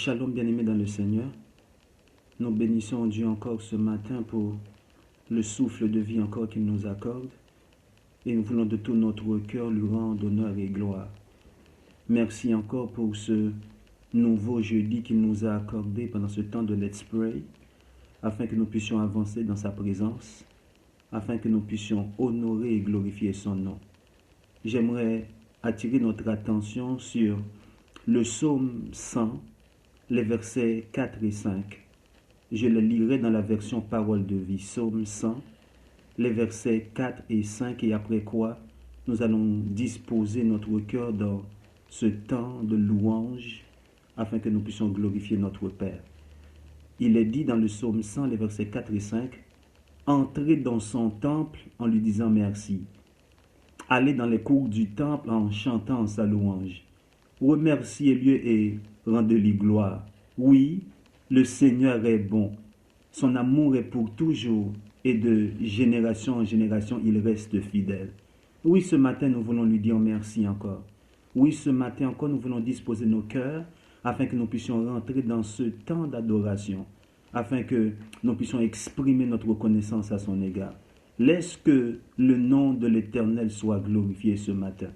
Shalom bien-aimés dans le Seigneur. Nous bénissons Dieu encore ce matin pour le souffle de vie encore qu'il nous accorde. Et nous voulons de tout notre cœur lui rendre honneur et gloire. Merci encore pour ce nouveau jeudi qu'il nous a accordé pendant ce temps de Let's Pray, afin que nous puissions avancer dans sa présence, afin que nous puissions honorer et glorifier son nom. J'aimerais attirer notre attention sur le psaume 100, les versets 4 et 5. Je le lirai dans la version Parole de vie, psaume 100, les versets 4 et 5, et après quoi nous allons disposer notre cœur dans ce temps de louange afin que nous puissions glorifier notre Père. Il est dit dans le psaume 100, les versets 4 et 5, « Entrez dans son temple en lui disant merci. Allez dans les cours du temple en chantant sa louange. Remerciez-le et rendez-lui gloire. Oui, le Seigneur est bon. Son amour est pour toujours et de génération en génération, il reste fidèle. » Oui, ce matin, nous voulons lui dire merci encore. Oui, ce matin encore, nous voulons disposer nos cœurs afin que nous puissions rentrer dans ce temps d'adoration, afin que nous puissions exprimer notre reconnaissance à son égard. Laisse que le nom de l'Éternel soit glorifié ce matin.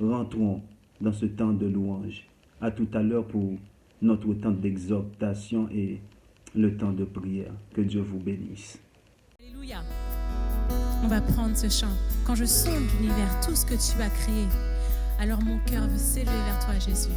Rentrons dans ce temps de louange. À tout à l'heure pour notre temps d'exhortation et le temps de prière. Que Dieu vous bénisse. Alléluia. On va prendre ce chant. Quand je sonde l'univers, tout ce que tu as créé, alors mon cœur veut s'élever vers toi, Jésus.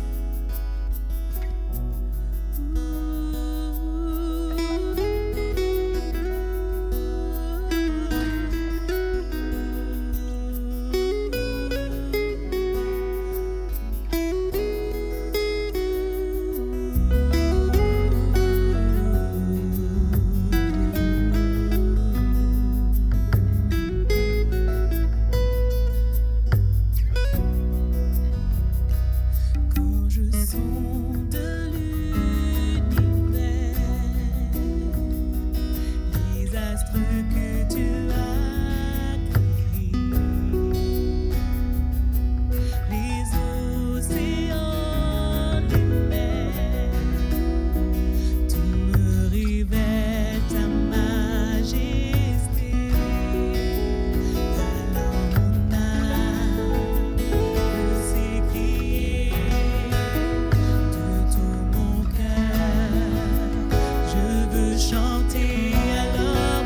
Chanter alors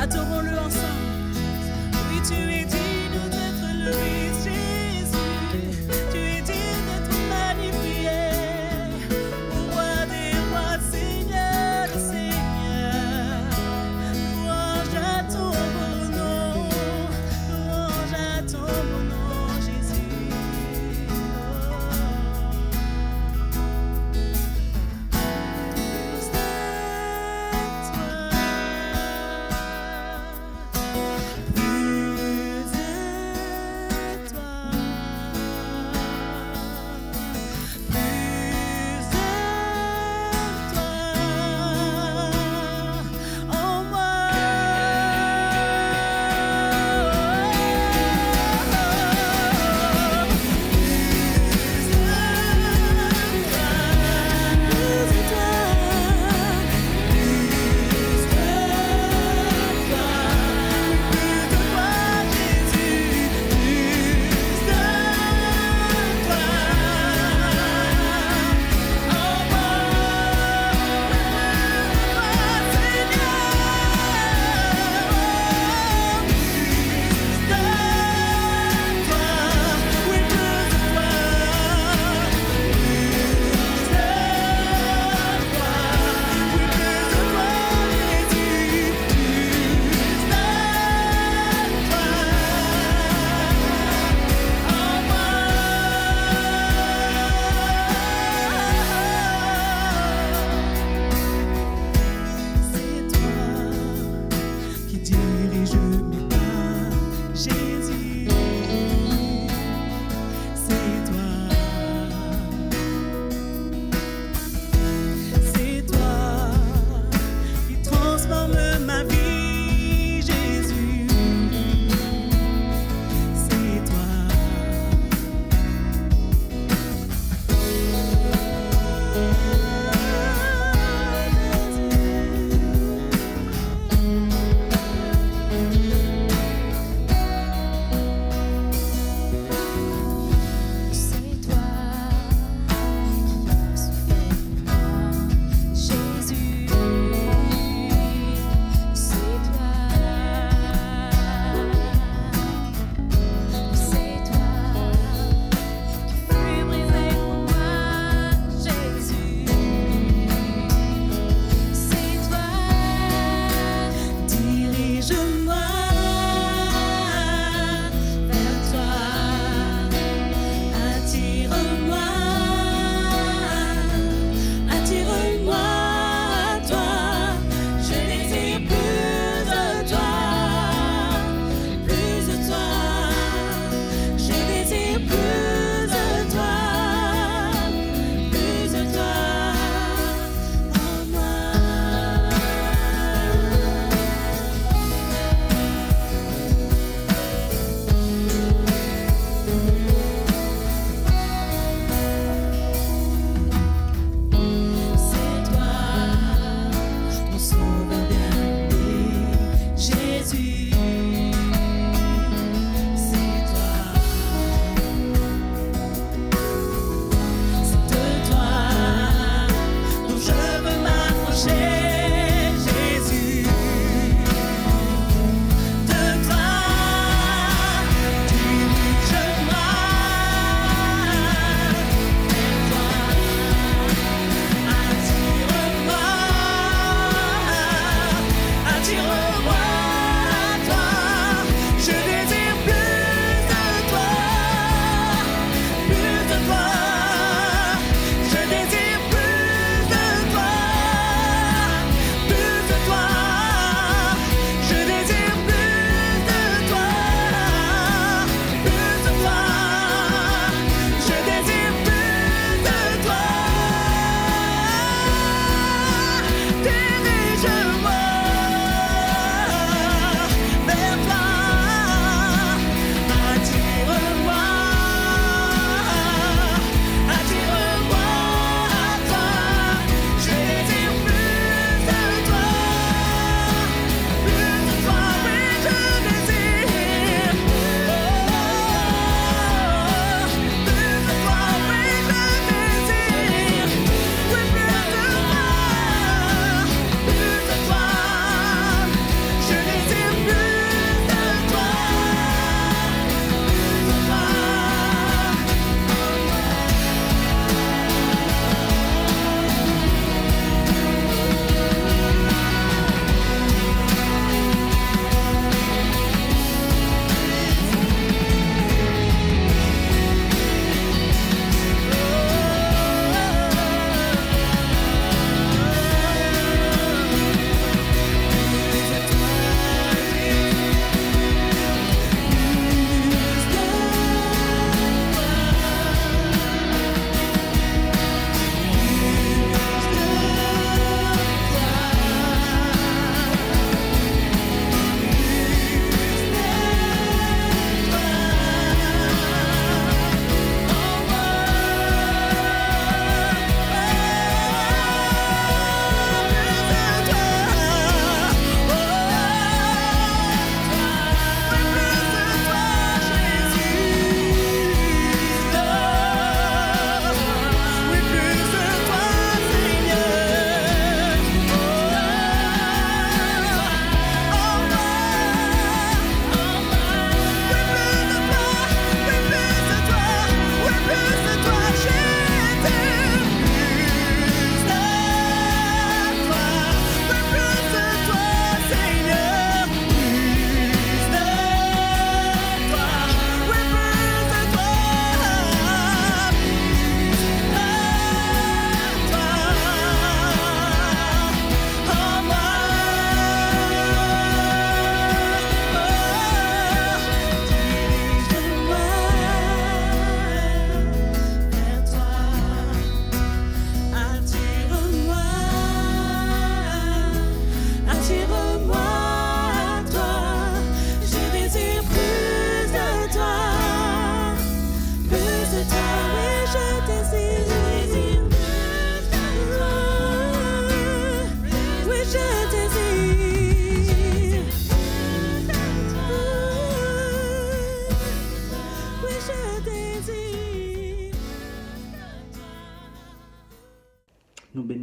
Adorons-le ensemble. Oui, tu es digne d'être loué, Jésus. Tu es digne d'être magnifié. Roi des rois, Seigneur des seigneurs. Louange à ton beau nom. Louange à ton beau nom, Jésus.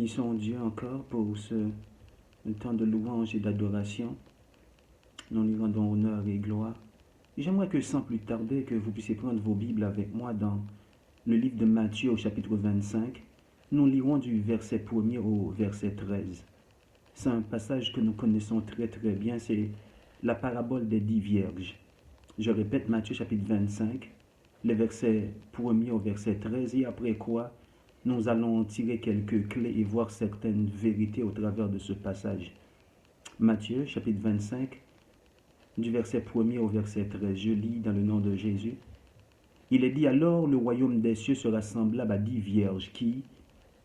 bénissons Dieu encore pour ce temps de louange et d'adoration. Nous lui rendons honneur et gloire. Et j'aimerais que sans plus tarder, que vous puissiez prendre vos Bibles avec moi dans le livre de Matthieu au chapitre 25. Nous lirons du verset 1er au verset 13. C'est un passage que nous connaissons très très bien, c'est la parabole des 10 vierges. Je répète, Matthieu chapitre 25, les versets 1er au verset 13, et après quoi, nous allons tirer quelques clés et voir certaines vérités au travers de ce passage. Matthieu chapitre 25, du verset 1er au verset 13, je lis dans le nom de Jésus. Il est dit, alors le royaume des cieux sera semblable à 10 vierges qui,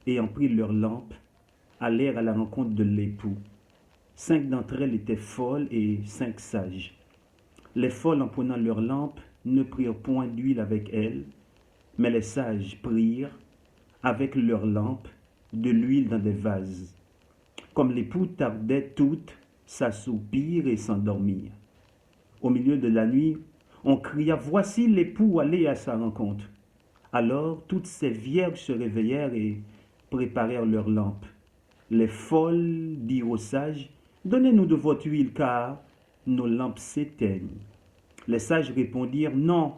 ayant pris leurs lampes, allèrent à la rencontre de l'époux. 5 d'entre elles étaient folles et 5 sages. Les folles, en prenant leurs lampes, ne prirent point d'huile avec elles, mais les sages prirent, avec leurs lampes, de l'huile dans des vases. Comme l'époux tardait, toutes s'assoupirent et s'endormirent. Au milieu de la nuit, on cria, voici l'époux, allez à sa rencontre. Alors toutes ces vierges se réveillèrent et préparèrent leurs lampes. Les folles dirent aux sages, donnez-nous de votre huile, car nos lampes s'éteignent. Les sages répondirent, non,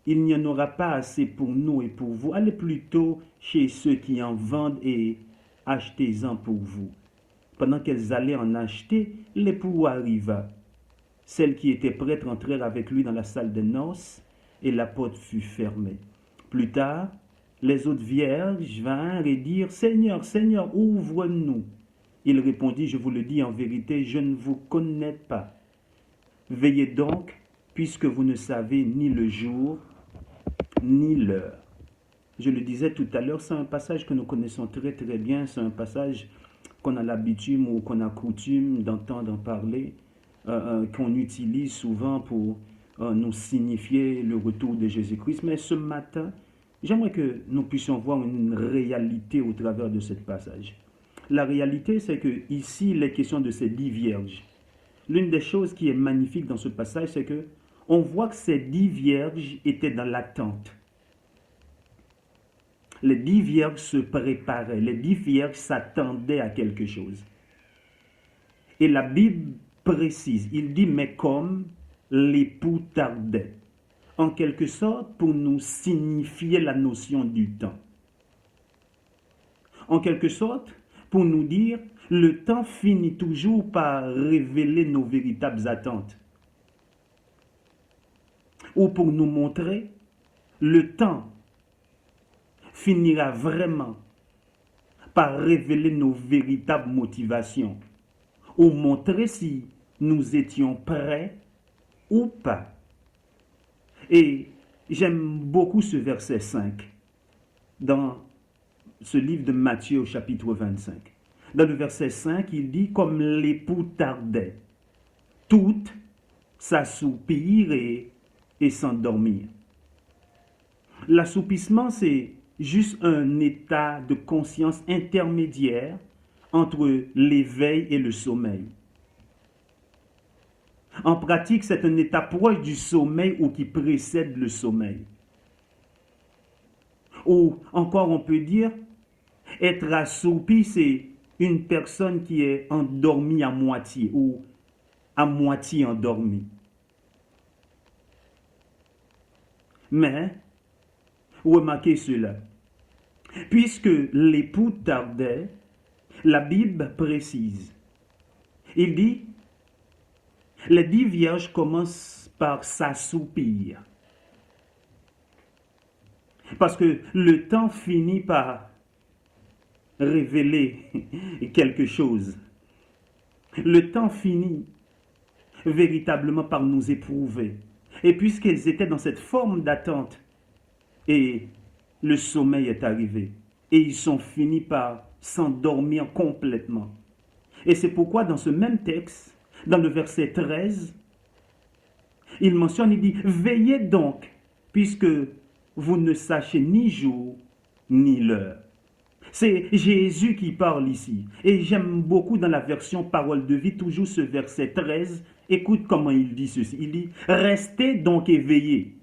il n'y en aura pas assez pour nous et pour vous. Allez plutôt chez ceux qui en vendent et achetez-en pour vous. Pendant qu'elles allaient en acheter, l'époux arriva. Celles qui étaient prêtes entrèrent avec lui dans la salle des noces, et la porte fut fermée. Plus tard, les autres vierges vinrent et dirent, Seigneur, Seigneur, ouvre-nous. Il répondit, je vous le dis en vérité, je ne vous connais pas. Veillez donc, puisque vous ne savez ni le jour, ni l'heure. Je le disais tout à l'heure, c'est un passage que nous connaissons très très bien, c'est un passage qu'on a l'habitude ou qu'on a coutume d'entendre parler, qu'on utilise souvent pour nous signifier le retour de Jésus-Christ. Mais ce matin, j'aimerais que nous puissions voir une réalité au travers de ce passage. La réalité, c'est que ici, il est question de ces 10 vierges. L'une des choses qui est magnifique dans ce passage, c'est que on voit que ces 10 vierges étaient dans l'attente. Les 10 vierges se préparaient, les 10 vierges s'attendaient à quelque chose. Et la Bible précise, il dit, mais comme l'époux tardait, en quelque sorte pour nous signifier la notion du temps. En quelque sorte, pour nous dire, le temps finit toujours par révéler nos véritables attentes. Ou pour nous montrer, le temps finira vraiment par révéler nos véritables motivations, ou montrer si nous étions prêts ou pas. Et j'aime beaucoup ce verset 5 dans ce livre de Matthieu au chapitre 25. Dans le verset 5, il dit, comme l'époux tardait, toutes s'assoupirent et s'endormirent. L'assoupissement, c'est juste un état de conscience intermédiaire entre l'éveil et le sommeil. En pratique, c'est un état proche du sommeil ou qui précède le sommeil. Ou encore, on peut dire, être assoupi, c'est une personne qui est endormie à moitié ou à moitié endormie. Mais, remarquez cela, puisque l'époux tardait, la Bible précise. Il dit, les 10 vierges commencent par s'assoupir. Parce que le temps finit par révéler quelque chose. Le temps finit véritablement par nous éprouver. Et puisqu'elles étaient dans cette forme d'attente, et le sommeil est arrivé, et ils sont finis par s'endormir complètement. Et c'est pourquoi dans ce même texte, dans le verset 13, il mentionne, il dit, veillez donc, puisque vous ne sachez ni jour ni l'heure. C'est Jésus qui parle ici. Et j'aime beaucoup dans la version Parole de vie, toujours ce verset 13. Écoute comment il dit ceci. Il dit, restez donc éveillés,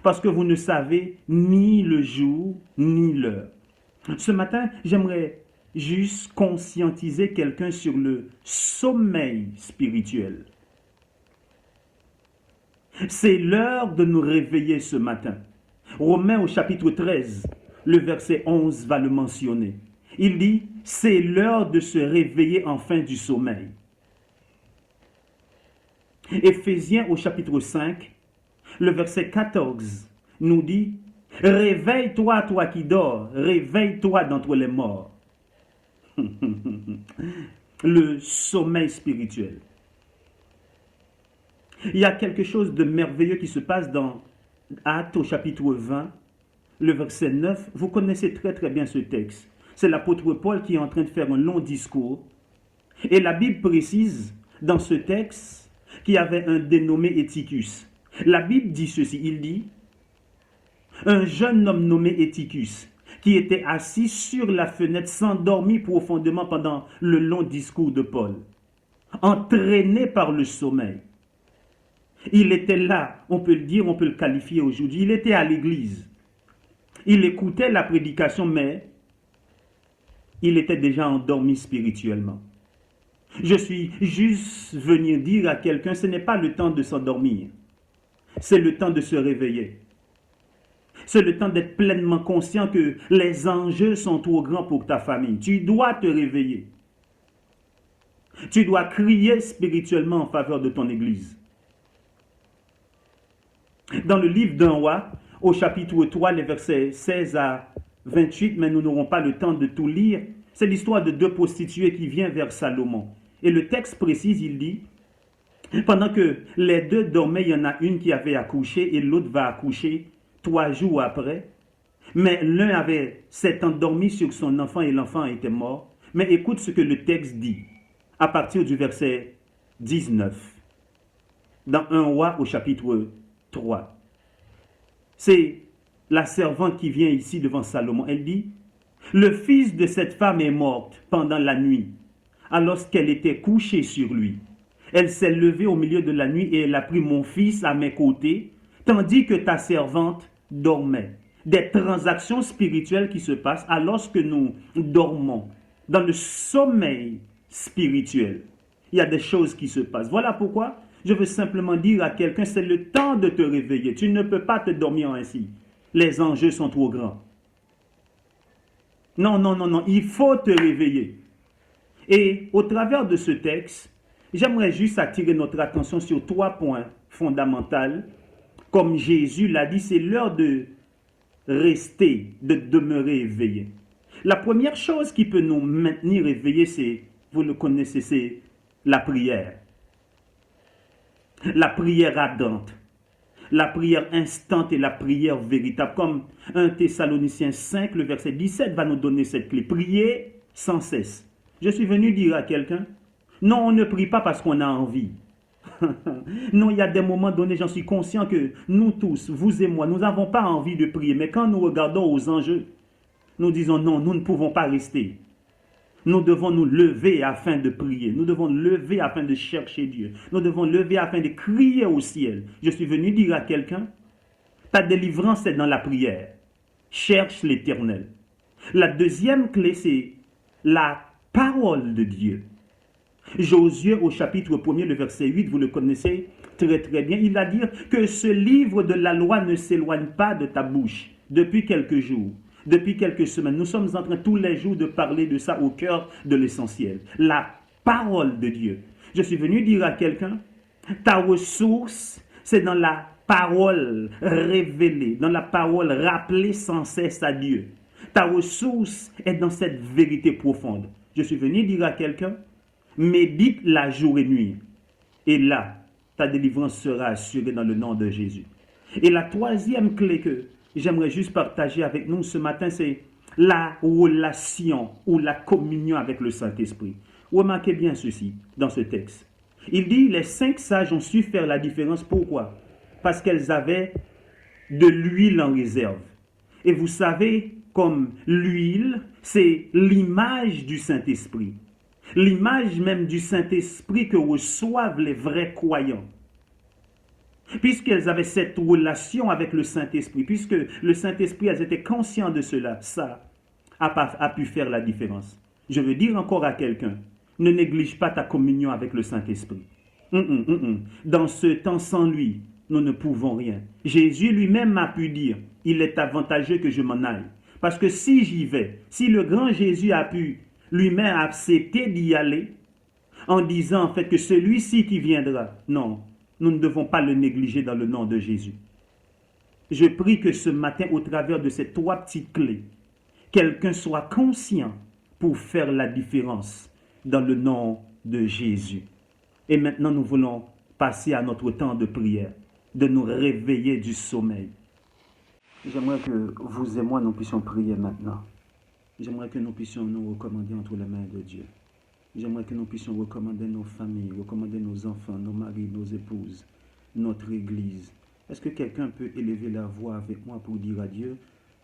parce que vous ne savez ni le jour ni l'heure. Ce matin, j'aimerais juste conscientiser quelqu'un sur le sommeil spirituel. C'est l'heure de nous réveiller ce matin. Romains au chapitre 13, le verset 11 va le mentionner. Il dit, c'est l'heure de se réveiller enfin du sommeil. Éphésiens au chapitre 5, le verset 14 nous dit, réveille-toi, toi qui dors, réveille-toi d'entre les morts. Le sommeil spirituel. Il y a quelque chose de merveilleux qui se passe dans Actes au chapitre 20, le verset 9. Vous connaissez très très bien ce texte. C'est l'apôtre Paul qui est en train de faire un long discours. Et la Bible précise dans ce texte qu'il y avait un dénommé Éticus. La Bible dit ceci, il dit, un jeune homme nommé Éticus, qui était assis sur la fenêtre, s'endormit profondément pendant le long discours de Paul, entraîné par le sommeil. Il était là, on peut le dire, on peut le qualifier aujourd'hui, il était à l'église. Il écoutait la prédication, mais il était déjà endormi spirituellement. Je suis juste venu dire à quelqu'un, ce n'est pas le temps de s'endormir, c'est le temps de se réveiller. C'est le temps d'être pleinement conscient que les enjeux sont trop grands pour ta famille. Tu dois te réveiller. Tu dois crier spirituellement en faveur de ton église. Dans le livre d'un roi, au chapitre 3, les versets 16 à 28, mais nous n'aurons pas le temps de tout lire, c'est l'histoire de deux prostituées qui viennent vers Salomon. Et le texte précise, il dit, pendant que les deux dormaient, il y en a une qui avait accouché et l'autre va accoucher 3 jours après. Mais l'un s'est endormi sur son enfant et l'enfant était mort. Mais écoute ce que le texte dit à partir du verset 19 dans 1 roi au chapitre 3. C'est la servante qui vient ici devant Salomon. Elle dit, le fils de cette femme est morte pendant la nuit, alors qu'elle était couchée sur lui. Elle s'est levée au milieu de la nuit et elle a pris mon fils à mes côtés, tandis que ta servante dormait. Des transactions spirituelles qui se passent alors que nous dormons. Dans le sommeil spirituel, il y a des choses qui se passent. Voilà pourquoi je veux simplement dire à quelqu'un, c'est le temps de te réveiller. Tu ne peux pas te dormir ainsi. Les enjeux sont trop grands. Non, il faut te réveiller. Et au travers de ce texte, j'aimerais juste attirer notre attention sur 3 points fondamentaux. Comme Jésus l'a dit, c'est l'heure de rester, de demeurer éveillé. La première chose qui peut nous maintenir éveillés, c'est, vous le connaissez, c'est la prière. La prière ardente, la prière instante et la prière véritable. Comme 1 Thessaloniciens 5, le verset 17 va nous donner cette clé. Prier sans cesse. Je suis venu dire à quelqu'un, non, on ne prie pas parce qu'on a envie. Non, il y a des moments donnés, j'en suis conscient que nous tous, vous et moi, nous n'avons pas envie de prier. Mais quand nous regardons aux enjeux, nous disons non, nous ne pouvons pas rester. Nous devons nous lever afin de prier. Nous devons lever afin de chercher Dieu. Nous devons lever afin de crier au ciel. Je suis venu dire à quelqu'un, ta délivrance est dans la prière. Cherche l'Éternel. La deuxième clé, c'est la parole de Dieu. Josué au chapitre 1er, le verset 8, vous le connaissez très très bien. Il va dire que ce livre de la loi ne s'éloigne pas de ta bouche depuis quelques jours, depuis quelques semaines. Nous sommes en train tous les jours de parler de ça au cœur de l'essentiel. La parole de Dieu. Je suis venu dire à quelqu'un, ta ressource, c'est dans la parole révélée, dans la parole rappelée sans cesse à Dieu. Ta ressource est dans cette vérité profonde. Je suis venu dire à quelqu'un, médite la jour et nuit. Et là, ta délivrance sera assurée dans le nom de Jésus. Et la troisième clé que j'aimerais juste partager avec nous ce matin, c'est la relation ou la communion avec le Saint-Esprit. Remarquez bien ceci dans ce texte. Il dit, les 5 sages ont su faire la différence. Pourquoi? Parce qu'elles avaient de l'huile en réserve. Et vous savez, comme l'huile, c'est l'image du Saint-Esprit. L'image même du Saint-Esprit que reçoivent les vrais croyants. Puisqu'elles avaient cette relation avec le Saint-Esprit, puisque le Saint-Esprit, elles étaient conscientes de cela, ça a pu faire la différence. Je veux dire encore à quelqu'un, ne néglige pas ta communion avec le Saint-Esprit. Dans ce temps sans lui, nous ne pouvons rien. Jésus lui-même m'a pu dire, il est avantageux que je m'en aille. Parce que si j'y vais, si le grand Jésus a pu lui-même accepter d'y aller, en disant en fait que celui-ci qui viendra, non, nous ne devons pas le négliger dans le nom de Jésus. Je prie que ce matin, au travers de ces 3 petites clés, quelqu'un soit conscient pour faire la différence dans le nom de Jésus. Et maintenant, nous voulons passer à notre temps de prière, de nous réveiller du sommeil. J'aimerais que vous et moi, nous puissions prier maintenant. J'aimerais que nous puissions nous recommander entre les mains de Dieu. J'aimerais que nous puissions recommander nos familles, recommander nos enfants, nos maris, nos épouses, notre Église. Est-ce que quelqu'un peut élever la voix avec moi pour dire à Dieu,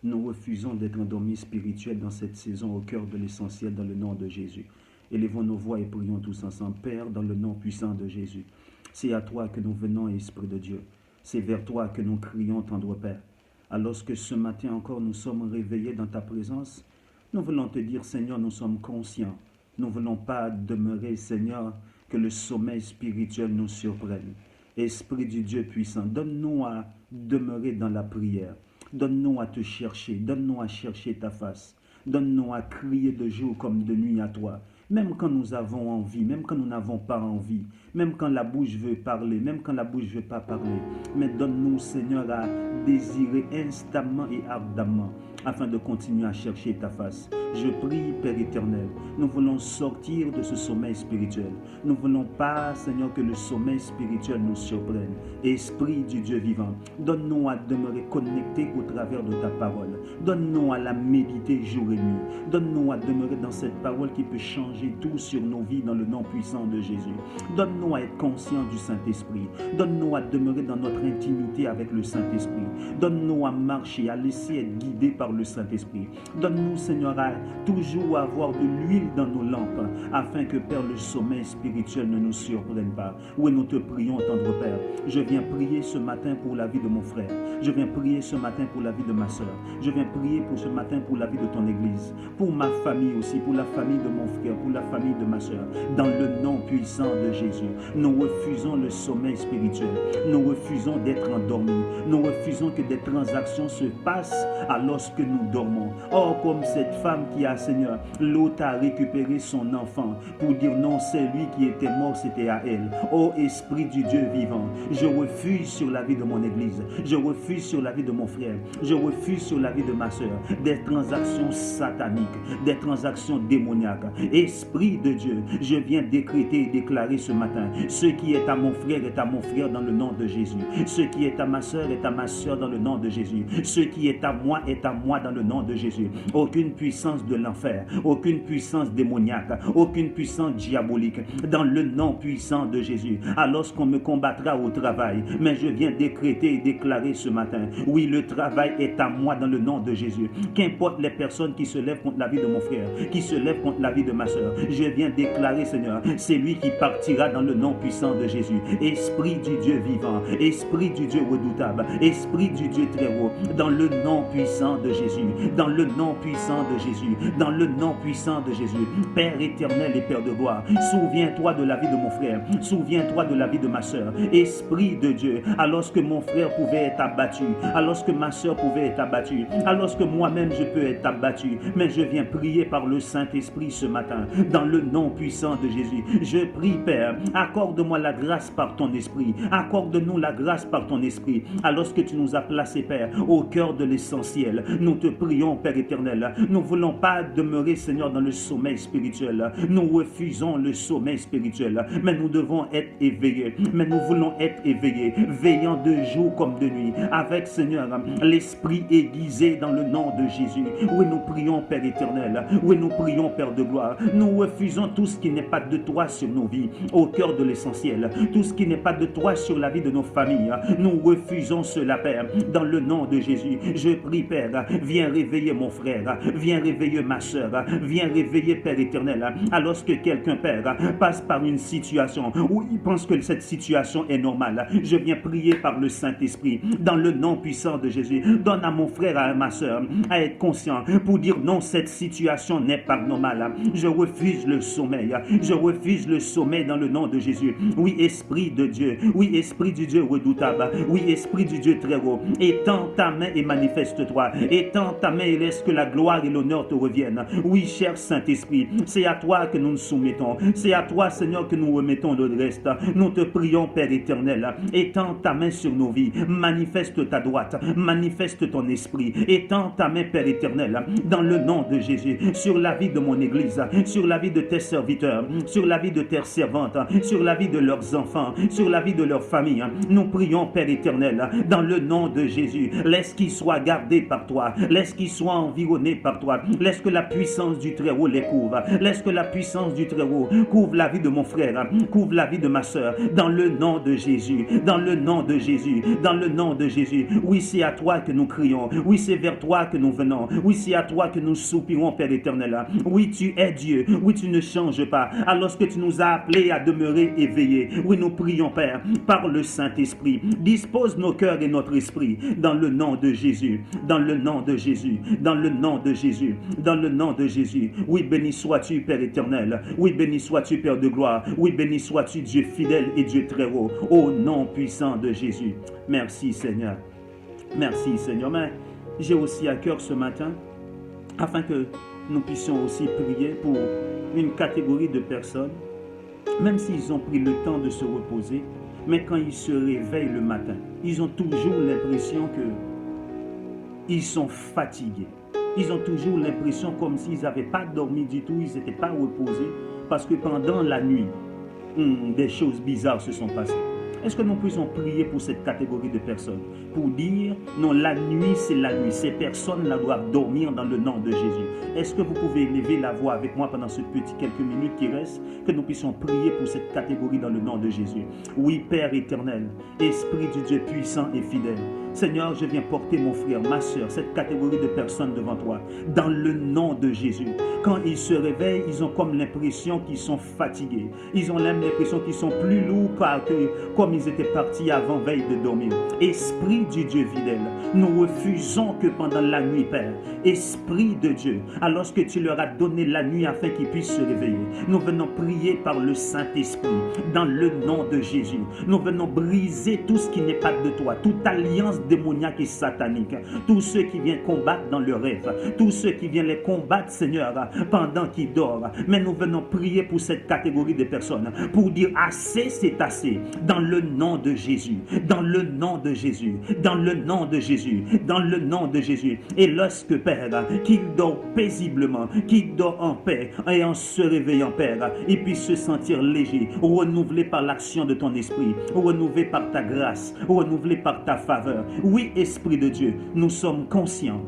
nous refusons d'être endormis spirituels dans cette saison au cœur de l'essentiel dans le nom de Jésus. Élevons nos voix et prions tous ensemble. Père, dans le nom puissant de Jésus, c'est à toi que nous venons, Esprit de Dieu. C'est vers toi que nous crions, tendre Père. Alors que ce matin encore nous sommes réveillés dans ta présence, nous voulons te dire, Seigneur, nous sommes conscients. Nous ne voulons pas demeurer, Seigneur, que le sommeil spirituel nous surprenne. Esprit du Dieu puissant, donne-nous à demeurer dans la prière. Donne-nous à te chercher. Donne-nous à chercher ta face. Donne-nous à crier de jour comme de nuit à toi. Même quand nous avons envie, même quand nous n'avons pas envie, même quand la bouche veut parler, même quand la bouche ne veut pas parler. Mais donne-nous, Seigneur, à désirer instamment et ardemment afin de continuer à chercher ta face. Je prie, Père éternel, nous voulons sortir de ce sommeil spirituel. Nous ne voulons pas, Seigneur, que le sommeil spirituel nous surprenne. Esprit du Dieu vivant, donne-nous à demeurer connectés au travers de ta parole. Donne-nous à la méditer jour et nuit. Donne-nous à demeurer dans cette parole qui peut changer tout sur nos vies dans le nom puissant de Jésus. Donne-nous à être conscients du Saint-Esprit. Donne-nous à demeurer dans notre intimité avec le Saint-Esprit. Donne-nous à marcher, à laisser être guidés par le Saint-Esprit. Donne-nous, Seigneur, à toujours avoir de l'huile dans nos lampes, afin que, Père, le sommeil spirituel ne nous surprenne pas. Oui, nous te prions, tendre Père. Je viens prier ce matin pour la vie de mon frère. Je viens prier ce matin pour la vie de ma soeur. Je viens prier pour ce matin pour la vie de ton Église. Pour ma famille aussi, pour la famille de mon frère, pour la famille de ma soeur. Dans le nom puissant de Jésus, nous refusons le sommeil spirituel. Nous refusons d'être endormis. Nous refusons que des transactions se passent alors que nous dormons. Or, comme cette femme qui a, Seigneur, l'autre a récupéré son enfant pour dire non, c'est lui qui était mort, c'était à elle. Oh, Esprit du Dieu vivant, je refuse sur la vie de mon Église. Je refuse sur la vie de mon frère. Je refuse sur la vie de ma soeur des transactions sataniques, des transactions démoniaques. Esprit de Dieu, je viens décréter et déclarer ce matin, ce qui est à mon frère est à mon frère dans le nom de Jésus. Ce qui est à ma soeur est à ma soeur dans le nom de Jésus. Ce qui est à moi dans le nom de Jésus. Aucune puissance de l'enfer, aucune puissance démoniaque, aucune puissance diabolique, dans le nom puissant de Jésus. Alors qu'on me combattra au travail, mais je viens décréter et déclarer ce matin, oui, le travail est à moi dans le nom de Jésus. Qu'importe les personnes qui se lèvent contre la vie de mon frère, qui se lèvent contre la vie de ma soeur, je viens déclarer, Seigneur, c'est lui qui partira dans le nom puissant de Jésus. Esprit du Dieu vivant, Esprit du Dieu redoutable, Esprit du Dieu très haut, dans le nom puissant de Jésus, dans le nom puissant de Jésus, dans le nom puissant de Jésus. Père éternel et Père de gloire, souviens-toi de la vie de mon frère, souviens-toi de la vie de ma soeur. Esprit de Dieu, alors que mon frère pouvait être abattu, alors que ma soeur pouvait être abattue, alors que moi-même je peux être abattu, mais je viens prier par le Saint-Esprit ce matin, dans le nom puissant de Jésus. Je prie, Père, accorde-moi la grâce par ton Esprit, accorde-nous la grâce par ton Esprit, alors que tu nous as placés, Père, au cœur de l'essentiel. Nous te prions, Père éternel, nous ne voulons pas demeurer, Seigneur, dans le sommeil spirituel. Nous refusons le sommeil spirituel, mais nous devons être éveillés, mais nous voulons être éveillés, veillant de jour comme de nuit, avec, Seigneur, l'esprit aiguisé dans le nom de Jésus. Oui, nous prions, Père éternel, oui, nous prions, Père de gloire, nous Nous refusons tout ce qui n'est pas de toi sur nos vies, au cœur de l'essentiel. Tout ce qui n'est pas de toi sur la vie de nos familles. Nous refusons cela, Père, dans le nom de Jésus. Je prie, Père, viens réveiller mon frère, viens réveiller ma soeur, viens réveiller, Père éternel, alors que quelqu'un, Père, passe par une situation où il pense que cette situation est normale. Je viens prier par le Saint-Esprit, dans le nom puissant de Jésus. Donne à mon frère, à ma soeur, à être conscient pour dire non, cette situation n'est pas normale. Je refuse le sommeil. Je refuse le sommeil dans le nom de Jésus. Oui, Esprit de Dieu. Oui, Esprit du Dieu redoutable. Oui, Esprit du Dieu très haut. Étends ta main et manifeste-toi. Étends ta main et laisse que la gloire et l'honneur te reviennent. Oui, cher Saint-Esprit, c'est à toi que nous nous soumettons. C'est à toi, Seigneur, que nous remettons le reste. Nous te prions, Père éternel. Étends ta main sur nos vies. Manifeste ta droite. Manifeste ton esprit. Étends ta main, Père éternel, dans le nom de Jésus, sur la vie de mon Église, sur la vie de tes serviteurs, sur la vie de tes servantes, sur la vie de leurs enfants, sur la vie de leur famille. Nous prions, Père éternel, dans le nom de Jésus. Laisse qu'ils soient gardés par toi. Laisse qu'ils soient environnés par toi. Laisse que la puissance du Très-Haut les couvre. Laisse que la puissance du Très-Haut couvre la vie de mon frère, couvre la vie de ma soeur, dans le nom de Jésus, dans le nom de Jésus, dans le nom de Jésus. Oui, c'est à toi que nous crions. Oui, c'est vers toi que nous venons. Oui, c'est à toi que nous soupirons, Père éternel. Oui, tu es Dieu. Oui, tu ne changes pas. Alors que tu nous as appelés à demeurer éveillés. Oui, nous prions, Père, par le Saint-Esprit. Dispose nos cœurs et notre esprit dans le nom de Jésus. Dans le nom de Jésus. Dans le nom de Jésus. Dans le nom de Jésus. Oui, béni sois-tu, Père éternel. Oui, béni sois-tu, Père de gloire. Oui, béni sois-tu, Dieu fidèle et Dieu très haut. Au nom puissant de Jésus. Merci, Seigneur. Merci, Seigneur. Mais j'ai aussi à cœur ce matin, afin que nous puissions aussi prier pour une catégorie de personnes, même s'ils ont pris le temps de se reposer, mais quand ils se réveillent le matin, ils ont toujours l'impression qu'ils sont fatigués. Ils ont toujours l'impression comme s'ils n'avaient pas dormi du tout, ils n'étaient pas reposés, parce que pendant la nuit, des choses bizarres se sont passées. Est-ce que nous puissions prier pour cette catégorie de personnes? Pour dire, non, la nuit, c'est la nuit. Ces personnes-là doivent dormir dans le nom de Jésus. Est-ce que vous pouvez élever la voix avec moi pendant ce petit quelques minutes qui restent? Que nous puissions prier pour cette catégorie dans le nom de Jésus. Oui, Père éternel, Esprit du Dieu puissant et fidèle. Seigneur, je viens porter mon frère, ma soeur, cette catégorie de personnes devant toi, dans le nom de Jésus. Quand ils se réveillent, ils ont comme l'impression qu'ils sont fatigués. Ils ont l'impression qu'ils sont plus lourds comme ils étaient partis avant veille de dormir. Esprit du Dieu fidèle, nous refusons que pendant la nuit, Père, Esprit de Dieu, alors que tu leur as donné la nuit afin qu'ils puissent se réveiller, nous venons prier par le Saint-Esprit, dans le nom de Jésus. Nous venons briser tout ce qui n'est pas de toi, toute alliance démoniaque et satanique, tous ceux qui viennent combattre dans leurs rêves, tous ceux qui viennent les combattre, Seigneur, pendant qu'ils dorment. Mais nous venons prier pour cette catégorie de personnes, pour dire assez, c'est assez, dans le nom de Jésus, dans le nom de Jésus, dans le nom de Jésus, dans le nom de Jésus. Et lorsque, Père, qu'il dort paisiblement, qu'il dort en paix et en se réveillant, Père, il puisse se sentir léger, renouvelé par l'action de ton esprit, renouvelé par ta grâce, renouvelé par ta faveur. Oui, Esprit de Dieu, nous sommes conscients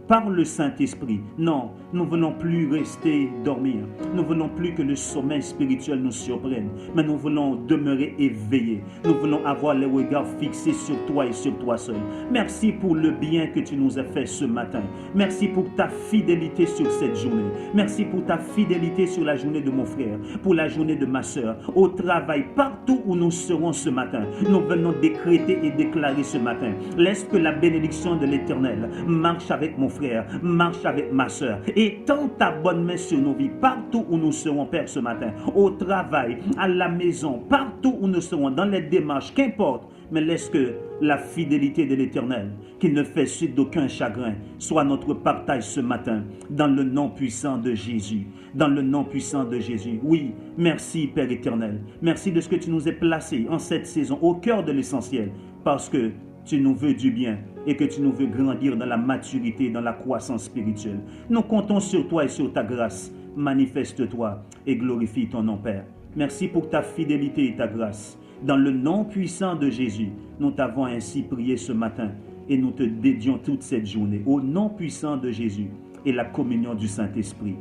par le Saint-Esprit. Non, nous ne voulons plus rester dormir. Nous ne voulons plus que le sommeil spirituel nous surprenne, mais nous voulons demeurer éveillés. Nous voulons avoir les regards fixés sur toi et sur toi seul. Merci pour le bien que tu nous as fait ce matin. Merci pour ta fidélité sur cette journée. Merci pour ta fidélité sur la journée de mon frère, pour la journée de ma soeur, au travail, partout où nous serons ce matin. Nous venons décréter et déclarer ce matin. Laisse que la bénédiction de l'Éternel marche avec mon frère, marche avec ma soeur. Étends ta bonne main sur nos vies, partout où nous serons, Père, ce matin. Au travail, à la maison, partout où nous serons, dans les démarches, qu'importe. Mais laisse que la fidélité de l'Éternel, qui ne fait suite d'aucun chagrin, soit notre partage ce matin, dans le nom puissant de Jésus. Dans le nom puissant de Jésus. Oui, merci Père éternel. Merci de ce que tu nous as placés en cette saison, au cœur de l'essentiel, parce que tu nous veux du bien et que tu nous veux grandir dans la maturité, dans la croissance spirituelle. Nous comptons sur toi et sur ta grâce. Manifeste-toi et glorifie ton nom, Père. Merci pour ta fidélité et ta grâce. Dans le nom puissant de Jésus, nous t'avons ainsi prié ce matin et nous te dédions toute cette journée au nom puissant de Jésus et la communion du Saint-Esprit.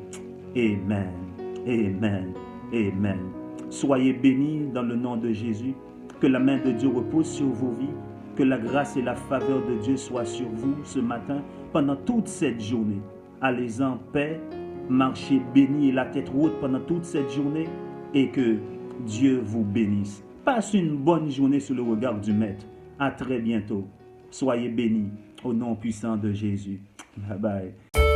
Amen. Amen. Amen. Soyez bénis dans le nom de Jésus. Que la main de Dieu repose sur vos vies. Que la grâce et la faveur de Dieu soient sur vous ce matin, pendant toute cette journée. Allez en paix, marchez bénis et la tête haute pendant toute cette journée et que Dieu vous bénisse. Passe une bonne journée sous le regard du Maître. À très bientôt. Soyez bénis au nom puissant de Jésus. Bye bye.